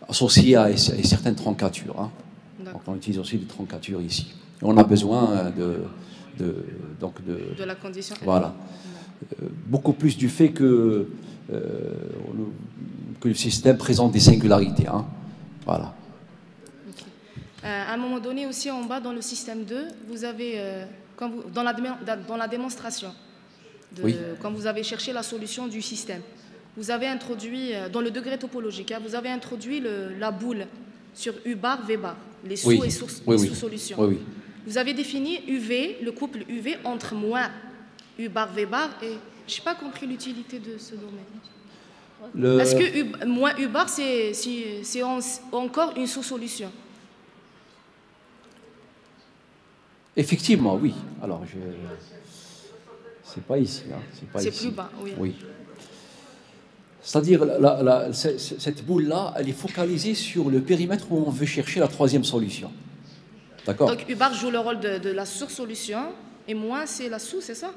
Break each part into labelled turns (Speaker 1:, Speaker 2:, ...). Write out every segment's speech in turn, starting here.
Speaker 1: associé à certaines troncatures. Hein. Donc on utilise aussi des troncatures ici. Et on a besoin de
Speaker 2: la condition.
Speaker 1: Voilà. Beaucoup plus du fait que le système présente des singularités. Hein. Voilà.
Speaker 2: Okay. À un moment donné aussi en bas dans le système 2, vous avez, dans la démonstration, quand vous avez cherché la solution du système, vous avez introduit, dans le degré topologique, vous avez introduit la boule sur U bar, V bar, les sous et sous-solutions.
Speaker 1: Oui.
Speaker 2: Vous avez défini UV, le couple UV entre moins U bar, V bar, et je n'ai pas compris l'utilité de ce domaine. Est-ce que moins U bar, c'est encore une sous-solution?
Speaker 1: Effectivement, oui. Alors, c'est pas ici. Hein.
Speaker 2: C'est plus bas, oui.
Speaker 1: C'est-à-dire, cette boule-là, elle est focalisée sur le périmètre où on veut chercher la troisième solution. D'accord.
Speaker 2: Donc, U bar joue le rôle de la sur-solution, et moins, c'est la sous, c'est ça?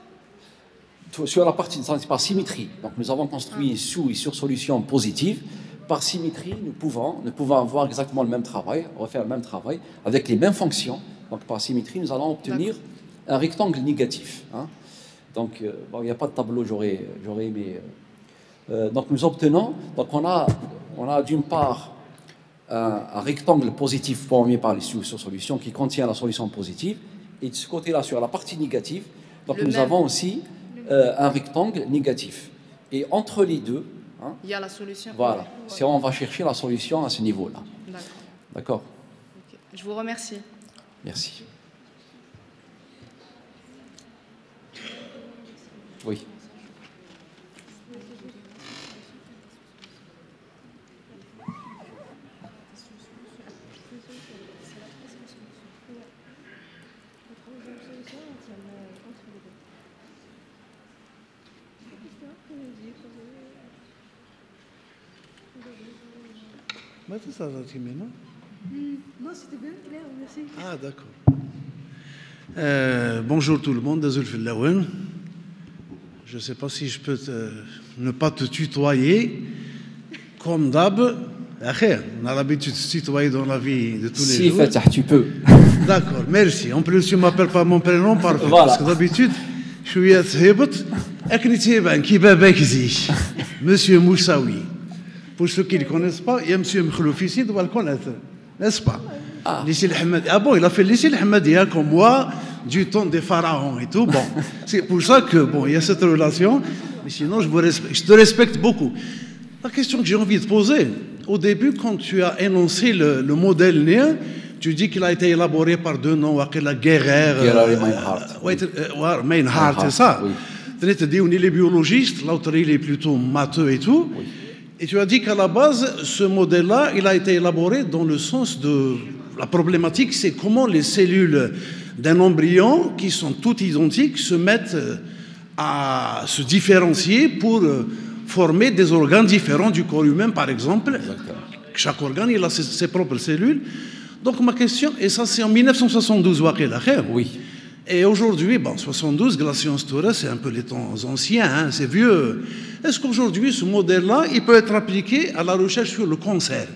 Speaker 1: Sur la partie par symétrie. Donc, nous avons construit une sous- et sur-solution positive. Par symétrie, nous pouvons avoir exactement le même travail, refaire le même travail, avec les mêmes fonctions. Donc, par symétrie, nous allons obtenir un rectangle négatif. Hein. Donc, il n'y a pas de tableau, j'aurais aimé. Donc, nous obtenons, donc on a d'une part un rectangle positif formé par les sous-solutions qui contient la solution positive, et de ce côté-là, sur la partie négative, donc nous avons aussi un rectangle négatif. Et entre les deux, hein,
Speaker 2: il y a la solution.
Speaker 1: Voilà, on va chercher la solution à ce niveau-là. D'accord.
Speaker 2: Okay. Je vous remercie.
Speaker 1: Merci. Oui.
Speaker 3: Non, c'était bien clair, merci. Ah, d'accord. Bonjour tout le monde, désolé Fillaouen. Je ne sais pas si je peux ne pas te tutoyer. Comme d'hab, on a l'habitude de se tutoyer dans la vie de tous les jours.
Speaker 1: Si, Fatah, tu peux.
Speaker 3: D'accord, merci. En plus, tu ne m'appelles pas mon prénom, parfait.
Speaker 1: Voilà.
Speaker 3: Parce que d'habitude, je suis à Thébet, Monsieur Moussaoui. Pour ceux qui ne le connaissent pas, il y a M. Mkhlouf ici, doit le connaître, n'est-ce pas? Ah bon, il a fait l'Issil Hamadia comme moi, du temps des pharaons et tout. Bon, c'est pour ça que, bon, il y a cette relation. Mais sinon, je te respecte beaucoup. La question que j'ai envie de poser, au début, quand tu as énoncé le modèle néen, tu dis qu'il a été élaboré par deux noms, la Guerrer
Speaker 1: et Meinhardt.
Speaker 3: Meinhardt, c'est ça. Tu as dit, on est biologiste, l'autre, il est plutôt matheux et tout. Oui. Et tu as dit qu'à la base, ce modèle-là, il a été élaboré dans le sens de... La problématique, c'est comment les cellules d'un embryon, qui sont toutes identiques, se mettent à se différencier pour former des organes différents du corps humain, par exemple.
Speaker 1: Exactement.
Speaker 3: Chaque organe, il a ses propres cellules. Donc ma question, et ça c'est en 1972,
Speaker 1: oui.
Speaker 3: Et aujourd'hui, bon, 72, la science Torah, c'est un peu les temps anciens, hein, c'est vieux. Est-ce qu'aujourd'hui, ce modèle-là, il peut être appliqué à la recherche sur le cancer,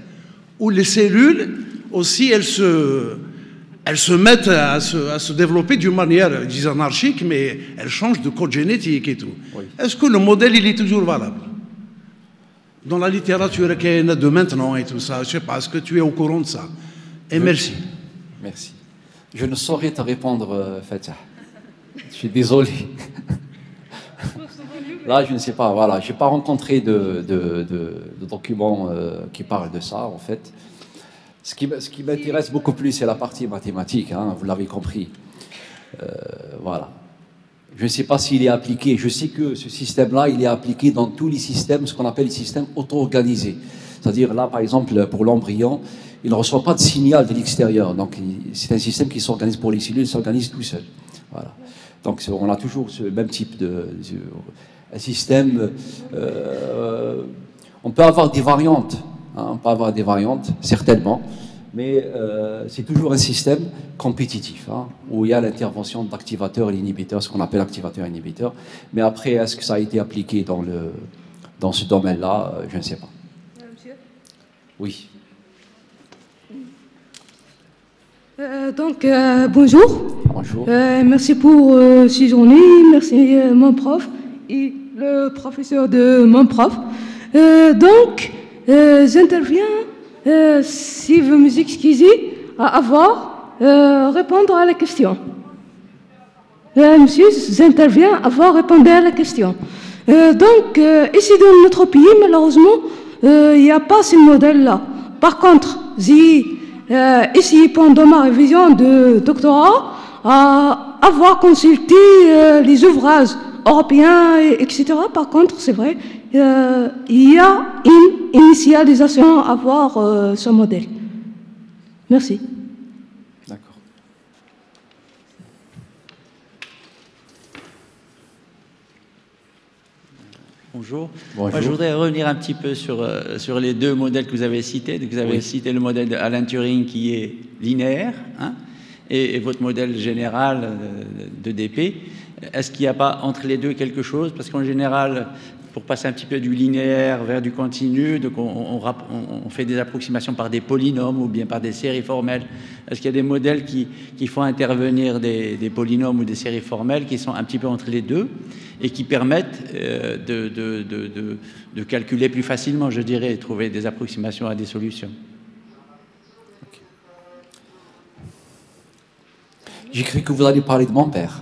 Speaker 3: où les cellules aussi, elles se mettent à se développer d'une manière, disons, anarchique, mais elles changent de code génétique et tout. Oui. Est-ce que le modèle, il est toujours valable? Dans la littérature qui est de maintenant et tout ça, je ne sais pas, est-ce que tu es au courant de ça? Et merci.
Speaker 1: Merci. Je ne saurais te répondre, Fatah. Je suis désolé. Là, je ne sais pas, voilà, je n'ai pas rencontré de documents qui parlent de ça, en fait. Ce qui m'intéresse beaucoup plus, c'est la partie mathématique, hein, vous l'avez compris. Voilà. Je ne sais pas s'il est appliqué. Je sais que ce système-là, il est appliqué dans tous les systèmes, ce qu'on appelle les systèmes auto-organisés. C'est-à-dire, là, par exemple, pour l'embryon, il ne reçoit pas de signal de l'extérieur. Donc, c'est un système qui s'organise pour les cellules, il s'organise tout seul. Voilà. Donc, on a toujours ce même type un système. On peut avoir des variantes. Hein, on peut avoir des variantes, certainement. Mais c'est toujours un système compétitif, hein, où il y a l'intervention d'activateurs et d'inhibiteurs, ce qu'on appelle activateurs et inhibiteurs. Mais après, est-ce que ça a été appliqué dans ce domaine-là? Je ne sais pas.
Speaker 4: Monsieur?
Speaker 1: Oui.
Speaker 4: Bonjour.
Speaker 1: Bonjour.
Speaker 4: Merci pour ces journées. Merci mon prof et le professeur de mon prof. J'interviens, si vous m'excusez, à répondre à la question. Monsieur, j'interviens à répondre à la question. Ici dans notre pays, malheureusement, il n'y a pas ce modèle-là. Par contre, j'ai essayé pendant ma révision de doctorat à avoir consulté les ouvrages européens, etc. Par contre, c'est vrai, il y a une initialisation à avoir ce modèle. Merci.
Speaker 1: D'accord.
Speaker 5: Bonjour.
Speaker 1: Bonjour.
Speaker 5: Moi, je voudrais revenir un petit peu sur les deux modèles que vous avez cités. Donc, vous avez cité le modèle d'Alan Turing qui est linéaire, hein, et votre modèle général d'EDP. Est-ce qu'il n'y a pas entre les deux quelque chose? Parce qu'en général, pour passer un petit peu du linéaire vers du continu, donc on fait des approximations par des polynômes ou bien par des séries formelles. Est-ce qu'il y a des modèles qui font intervenir des polynômes ou des séries formelles qui sont un petit peu entre les deux et qui permettent de calculer plus facilement, je dirais, et trouver des approximations à des solutions?
Speaker 1: Okay. J'ai cru que vous alliez parler de mon père.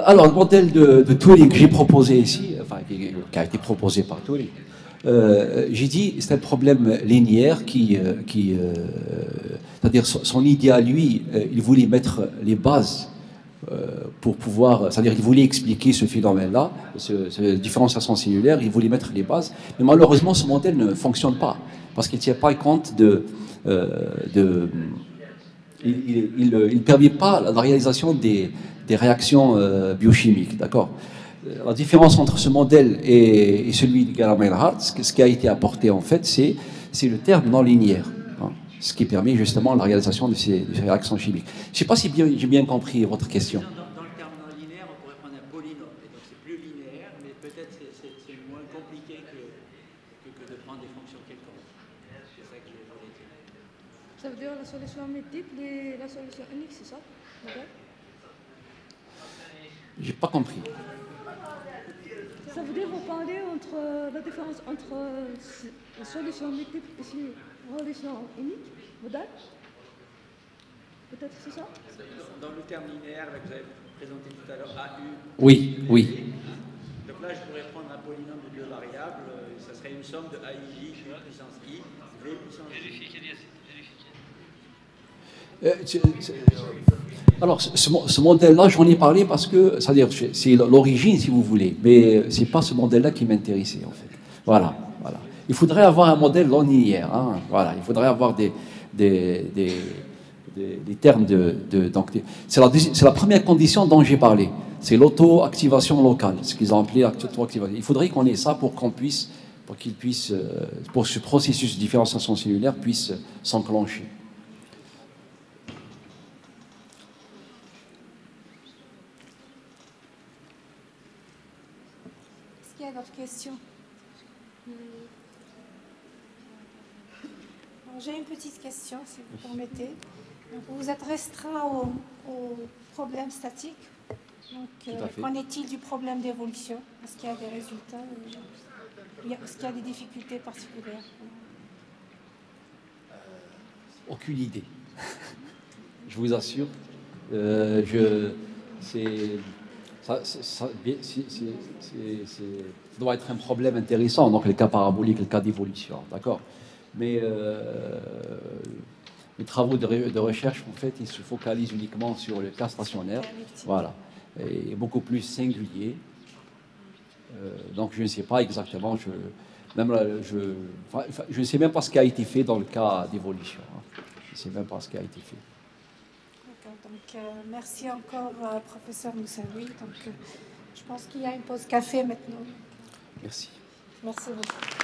Speaker 1: Alors, le modèle de Turing que j'ai proposé ici, enfin, qui a été proposé par Turing, j'ai dit c'est un problème linéaire c'est-à-dire son idée à lui, il voulait mettre les bases pour pouvoir, c'est-à-dire il voulait expliquer ce phénomène-là, cette différenciation cellulaire, il voulait mettre les bases, mais malheureusement ce modèle ne fonctionne pas, parce qu'il ne tient pas compte il ne permet pas la réalisation des réactions biochimiques, d'accord? La différence entre ce modèle et celui de Gala-Meinhardt, ce qui a été apporté en fait, c'est le terme non linéaire, hein, ce qui permet justement la réalisation de ces réactions chimiques. Je ne sais pas si j'ai bien compris votre question.
Speaker 5: Dans le terme non linéaire, on pourrait prendre un polynôme, et donc c'est plus linéaire, mais peut-être c'est moins compliqué que de prendre des fonctions quelconques. C'est ça que je voulais dire.
Speaker 4: Ça veut dire la solution multiple et la solution unique, c'est ça?
Speaker 1: J'ai pas compris.
Speaker 4: Ça veut dire vous parlez entre la différence entre la solution multiple et la solution unique, modèle? Peut-être c'est ça?
Speaker 5: Dans le terme linéaire que vous avez présenté tout à l'heure, AU.
Speaker 1: Oui, oui.
Speaker 5: Donc là, je pourrais prendre un polynôme de deux variables, ça serait une somme de AIJ, U puissance I, V puissance I.
Speaker 1: Alors, ce modèle-là, j'en ai parlé parce que, c'est-à-dire, c'est l'origine, si vous voulez, mais c'est pas ce modèle-là qui m'intéressait, en fait. Voilà, voilà. Il faudrait avoir un modèle non linéaire, hein, voilà. Il faudrait avoir des termes donc, c'est la première condition dont j'ai parlé. C'est l'auto-activation locale, ce qu'ils ont appelé auto-activation. Il faudrait qu'on ait ça pour pour ce processus de différenciation cellulaire puisse s'enclencher.
Speaker 6: Est-ce qu'il y a d'autres questions? J'ai une petite question, si vous permettez. Donc, vous êtes restreint aux problèmes statiques. Qu'en est-il du problème d'évolution? Est-ce qu'il y a des résultats? Est-ce qu'il y a des difficultés particulières?
Speaker 1: Aucune idée. Je vous assure. Ça doit être un problème intéressant, donc le cas parabolique, le cas d'évolution, d'accord? Mais les travaux de recherche, en fait, ils se focalisent uniquement sur le cas stationnaire, voilà, et beaucoup plus singulier. Donc je ne sais pas exactement, je ne sais même pas ce qui a été fait dans le cas d'évolution. Hein. Je ne sais même pas ce qui a été fait.
Speaker 6: D'accord, donc merci encore, professeur Moussaoui. Donc je pense qu'il y a une pause café maintenant.
Speaker 1: Merci.
Speaker 6: Merci beaucoup.